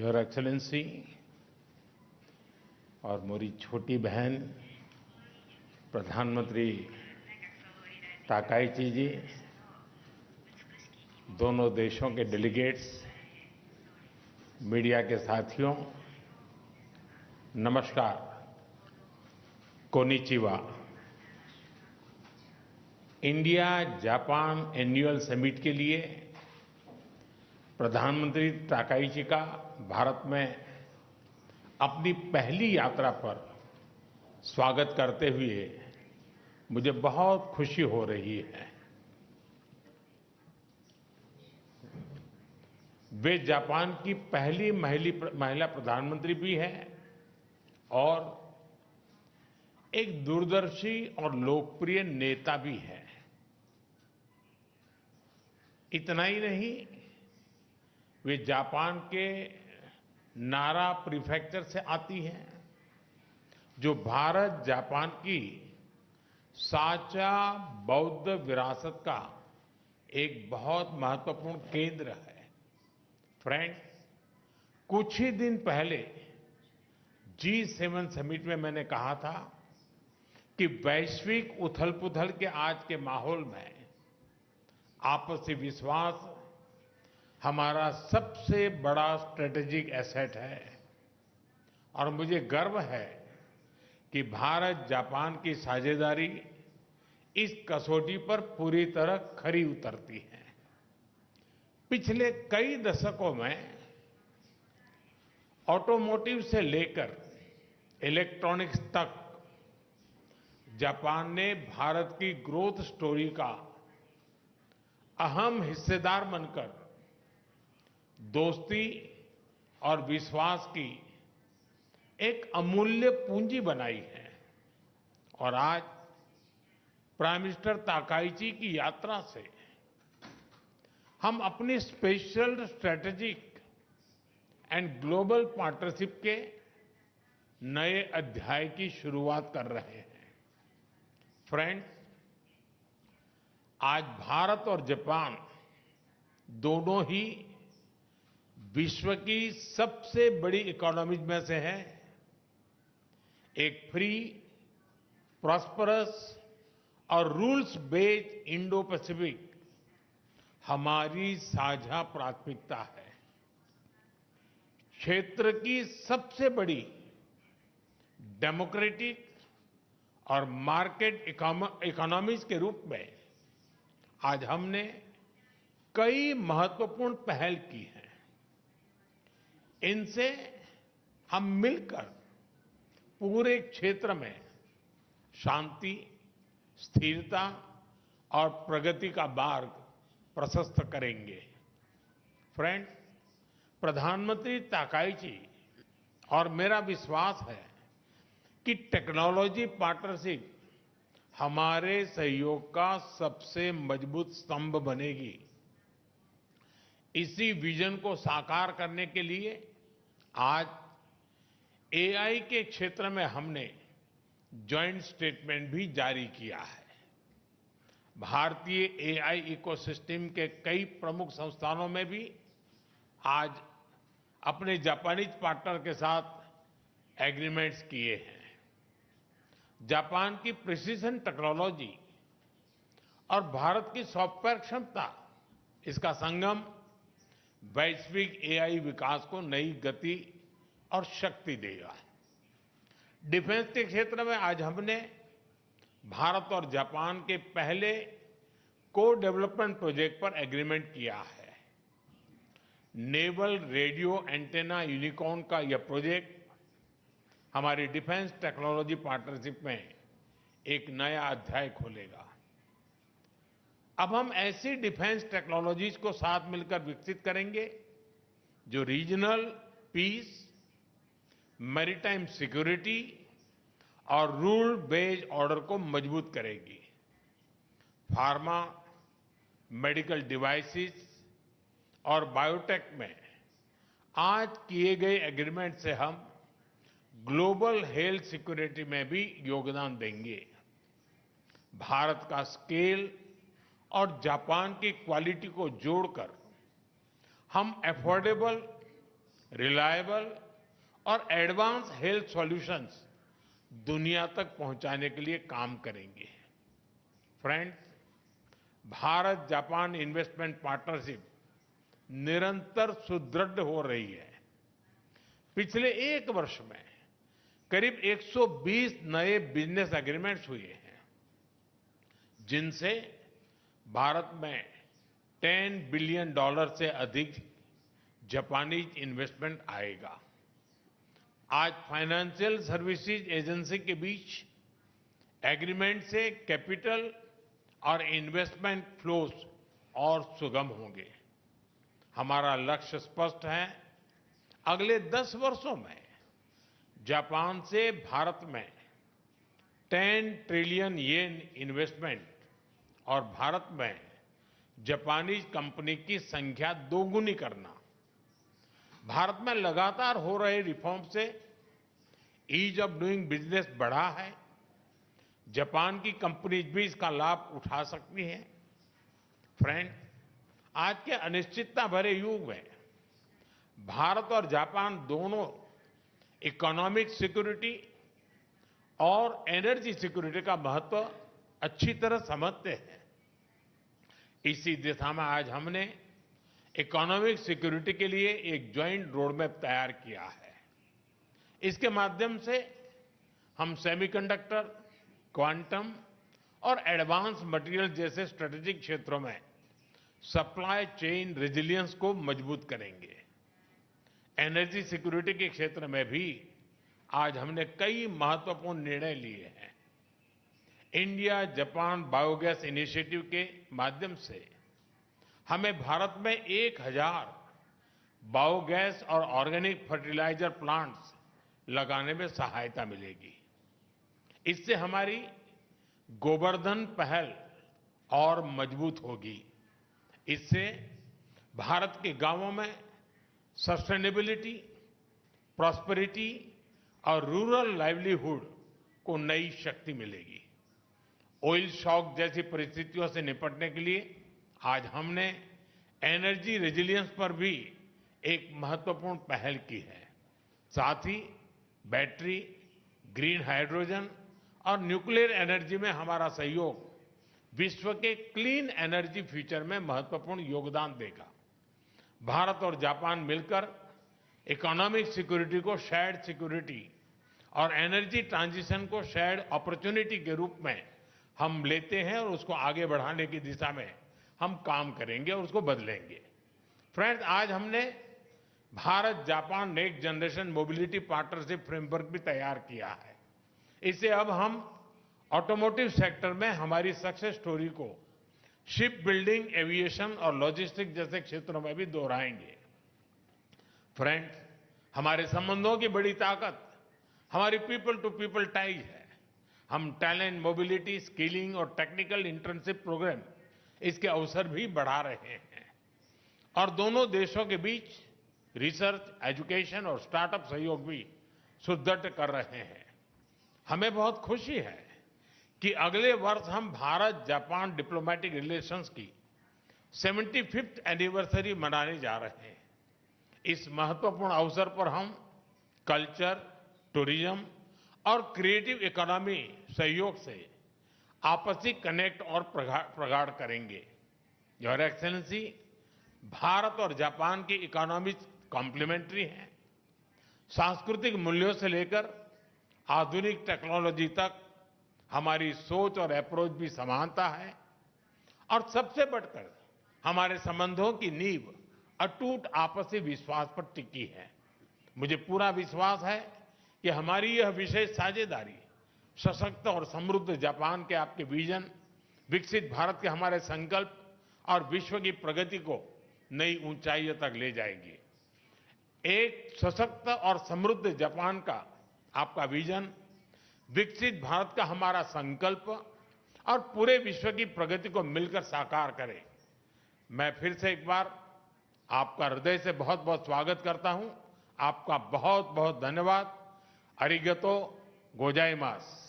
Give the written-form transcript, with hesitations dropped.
Your excellency और मेरी छोटी बहन प्रधानमंत्री ताकाईची जी, दोनों देशों के डेलीगेट्स, मीडिया के साथियों, नमस्कार, konnichiwa. India Japan annual summit के लिए प्रधानमंत्री ताकाईची का भारत में अपनी पहली यात्रा पर स्वागत करते हुए मुझे बहुत खुशी हो रही है। वे जापान की पहली महिला प्रधानमंत्री भी हैं और एक दूरदर्शी और लोकप्रिय नेता भी हैं। इतना ही नहीं, वे जापान के नारा प्रीफेक्चर से आती हैं, जो भारत जापान की साझा बौद्ध विरासत का एक बहुत महत्वपूर्ण केंद्र है। फ्रेंड्स, कुछ ही दिन पहले G7 समिट में मैंने कहा था कि वैश्विक उथल-पुथल के आज के माहौल में आपसी विश्वास हमारा सबसे बड़ा स्ट्रेटेजिक एसेट है और मुझे गर्व है कि भारत जापान की साझेदारी इस कसौटी पर पूरी तरह खरी उतरती है। पिछले कई दशकों में ऑटोमोटिव से लेकर इलेक्ट्रॉनिक्स तक जापान ने भारत की ग्रोथ स्टोरी का अहम हिस्सेदार बनकर दोस्ती और विश्वास की एक अमूल्य पूंजी बनाई है। और आज प्राइम मिनिस्टर ताकाईची की यात्रा से हम अपनी special strategic and global partnership के नए अध्याय की शुरुआत कर रहे हैं। फ्रेंड्स, आज भारत और जापान दोनों ही विश्व की सबसे बड़ी इकोनॉमीज में से हैं। एक फ्री, प्रॉस्परस और रूल्स बेस्ड इंडो पैसिफिक हमारी साझा प्राथमिकता है। क्षेत्र की सबसे बड़ी डेमोक्रेटिक और मार्केट इकोनॉमीज के रूप में आज हमने कई महत्वपूर्ण पहल की हैं। इनसे हम मिलकर पूरे क्षेत्र में शांति, स्थिरता और प्रगति का मार्ग प्रशस्त करेंगे। फ्रेंड्स, प्रधानमंत्री ताकाईची और मेरा विश्वास है कि टेक्नोलॉजी पार्टनरशिप हमारे सहयोग का सबसे मजबूत स्तंभ बनेगी। इसी विजन को साकार करने के लिए आज AI के क्षेत्र में हमने जॉइंट स्टेटमेंट भी जारी किया है। भारतीय AI इकोसिस्टम के कई प्रमुख संस्थानों में भी आज अपने जापानीज पार्टनर के साथ एग्रीमेंट्स किए हैं। जापान की प्रिसिजन टेक्नोलॉजी और भारत की सॉफ्टवेयर क्षमता, इसका संगम वैश्विक AI विकास को नई गति और शक्ति देगा। डिफेंस के क्षेत्र में आज हमने भारत और जापान के पहले को-डेवलपमेंट प्रोजेक्ट पर एग्रीमेंट किया है। नेवल रेडियो एंटेना यूनिकॉर्न का यह प्रोजेक्ट हमारी डिफेंस टेक्नोलॉजी पार्टनरशिप में एक नया अध्याय खोलेगा। अब हम ऐसी डिफेंस टेक्नोलॉजीज को साथ मिलकर विकसित करेंगे जो रीजनल पीस, मैरीटाइम सिक्योरिटी और रूल बेस्ड ऑर्डर को मजबूत करेगी। फार्मा, मेडिकल डिवाइसेस और बायोटेक में आज किए गए एग्रीमेंट से हम ग्लोबल हेल्थ सिक्योरिटी में भी योगदान देंगे। भारत का स्केल और जापान की क्वालिटी को जोड़कर हम अफोर्डेबल, रिलायबल और एडवांस हेल्थ सॉल्यूशंस दुनिया तक पहुंचाने के लिए काम करेंगे। Friends, Bharat Japan investment partnership निरंतर सुदृढ़ हो रही है। पिछले एक वर्ष में करीब 120 नए बिजनेस एग्रीमेंट्स हुए हैं, जिनसे भारत में $10 बिलियन से अधिक जापानीज इन्वेस्टमेंट आएगा। आज फाइनेंशियल सर्विसेज एजेंसी के बीच एग्रीमेंट से कैपिटल और इन्वेस्टमेंट फ्लोज और सुगम होंगे। हमारा लक्ष्य स्पष्ट है, अगले 10 वर्षों में जापान से भारत में 10 ट्रिलियन येन इन्वेस्टमेंट और भारत में जापानीज कंपनी की संख्या दोगुनी करना। भारत में लगातार हो रहे रिफॉर्म से ईज ऑफ डूइंग बिजनेस बढ़ा है। जापान की कंपनीज भी इसका लाभ उठा सकती हैं। फ्रेंड, आज के अनिश्चितता भरे युग में भारत और जापान दोनों इकोनॉमिक सिक्योरिटी और एनर्जी सिक्योरिटी का महत्व अच्छी तरह समझते हैं। इसी दिशा में आज हमने इकोनॉमिक सिक्योरिटी के लिए एक ज्वाइंट रोडमैप तैयार किया है। इसके माध्यम से हम सेमीकंडक्टर, क्वांटम और एडवांस मटेरियल जैसे स्ट्रेटेजिक क्षेत्रों में सप्लाई चेन रेजिलियंस को मजबूत करेंगे। एनर्जी सिक्योरिटी के क्षेत्र में भी आज हमने कई महत्वपूर्ण निर्णय लिए हैं। इंडिया जापान बायोगैस इनिशिएटिव के माध्यम से हमें भारत में 1000 बायोगैस और ऑर्गेनिक फर्टिलाइजर प्लांट्स लगाने में सहायता मिलेगी। इससे हमारी गोबर्धन पहल और मजबूत होगी। इससे भारत के गांवों में सस्टेनेबिलिटी, प्रॉस्पेरिटी और रूरल लाइवलीहुड को नई शक्ति मिलेगी। ऑयल शॉक जैसी परिस्थितियों से निपटने के लिए आज हमने एनर्जी रेजिलियंस पर भी एक महत्वपूर्ण पहल की है। साथ ही बैटरी, ग्रीन हाइड्रोजन और न्यूक्लियर एनर्जी में हमारा सहयोग विश्व के क्लीन एनर्जी फ्यूचर में महत्वपूर्ण योगदान देगा। भारत और जापान मिलकर इकोनॉमिक सिक्योरिटी को शेयर्ड सिक्योरिटी और एनर्जी ट्रांजिशन को शेयर्ड अपॉर्चुनिटी के रूप में हम लेते हैं और उसको आगे बढ़ाने की दिशा में हम काम करेंगे और उसको बदलेंगे। फ्रेंड्स, आज हमने Bharat Japan next generation mobility partnership framework भी तैयार किया है। इससे अब हम ऑटोमोटिव सेक्टर में हमारी सक्सेस स्टोरी को शिप बिल्डिंग, एविएशन और लॉजिस्टिक्स जैसे क्षेत्रों में भी दोहराएंगे। फ्रेंड्स, हमारे संबंधों की बड़ी ताकत हमारी पीपल टू पीपल टाइज है। हम टैलेंट मोबिलिटी, स्किलिंग और टेक्निकल इंटर्नशिप प्रोग्राम इसके अवसर भी बढ़ा रहे हैं और दोनों देशों के बीच रिसर्च, एजुकेशन और स्टार्टअप सहयोग भी सुदृढ़ कर रहे हैं। हमें बहुत खुशी है कि अगले वर्ष हम भारत जापान डिप्लोमेटिक रिलेशंस की 75th एनिवर्सरी मनाने जा रहे हैं। इस महत्वपूर्ण अवसर पर हम कल्चर, टूरिज्म और क्रिएटिव इकोनॉमी सहयोग से आपसी कनेक्ट और प्रगाढ़ करेंगे। योर एक्सेलेंसी, भारत और जापान की इकोनॉमी कॉम्प्लीमेंट्री है। सांस्कृतिक मूल्यों से लेकर आधुनिक टेक्नोलॉजी तक हमारी सोच और अप्रोच भी समानता है और सबसे बढ़कर हमारे संबंधों की नींव अटूट आपसी विश्वास पर टिकी है। मुझे पूरा विश्वास है कि हमारी यह विशेष साझेदारी सशक्त और समृद्ध जापान के आपके विजन, विकसित भारत के हमारे संकल्प और विश्व की प्रगति को नई ऊंचाइयों तक ले जाएगी। एक सशक्त और समृद्ध जापान का आपका विजन, विकसित भारत का हमारा संकल्प और पूरे विश्व की प्रगति को मिलकर साकार करें। मैं फिर से एक बार आपका हृदय से बहुत बहुत स्वागत करता हूं। आपका बहुत बहुत धन्यवाद। अरिगतो गोजाइमास।